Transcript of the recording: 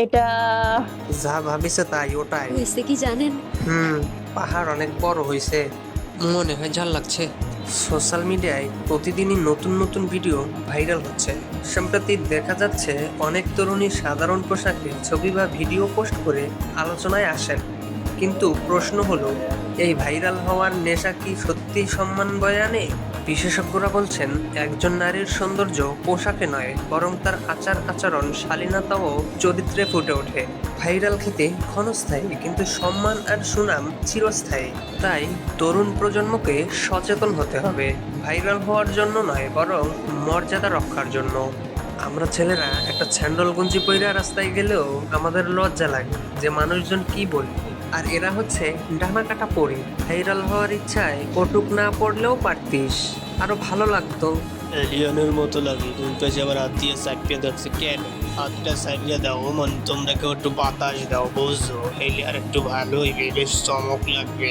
এটা যা ভাবিছে তাই ওটাই। হয়েছে কি জানেন? পাহাড় অনেক বড় হয়েছে। মনে হয় ঝাল লাগছে। সোশ্যাল মিডিয়ায় প্রতিদিনই নতুন নতুন ভিডিও ভাইরাল হচ্ছে। সম্প্রতি দেখা যাচ্ছে অনেক তরুণী সাধারণ পোশাকে ছবি বা ভিডিও পোস্ট করে আলোচনায় আসেন। কিন্তু প্রশ্ন হলো, এই ভাইরাল হওয়ার নেশা কি সত্যি সম্মান বয়ে আনে? বিশেষজ্ঞরা বলছেন, একজন নারীর সৌন্দর্য পোশাকে নয়, বরং তার আচার আচরণ, শালীনতা ও চরিত্রে ফুটে ওঠে। ভাইরাল খেতে ক্ষণস্থায়ী, কিন্তু সম্মান আর সুনাম চিরস্থায়ী। তাই তরুণ প্রজন্মকে সচেতন হতে হবে, ভাইরাল হওয়ার জন্য নয়, বরং মর্যাদা রক্ষার জন্য। আমরা ছেলেরা একটা স্যান্ডল গঞ্জি পইরা রাস্তায় গেলেও আমাদের লজ্জা লাগে যে মানুষজন কি বলবে। আর এরা হচ্ছে ডানা কাটা পড়ি। ভাইরাল হওয়ার ইচ্ছায় কটুক না পড়লেও পারতিস, আরো ভালো লাগতো। এলিয়নের মতো লাগে, দুই পাশে আবার হাত দিয়ে চাপিয়ে ধরছে কেন? হাতটা চাপিয়ে দাও, তোমরা কেউ একটু বাতাস দাও, বুঝছো? এলে আর একটু ভালো হইবে, বেশ চমক লাগবে।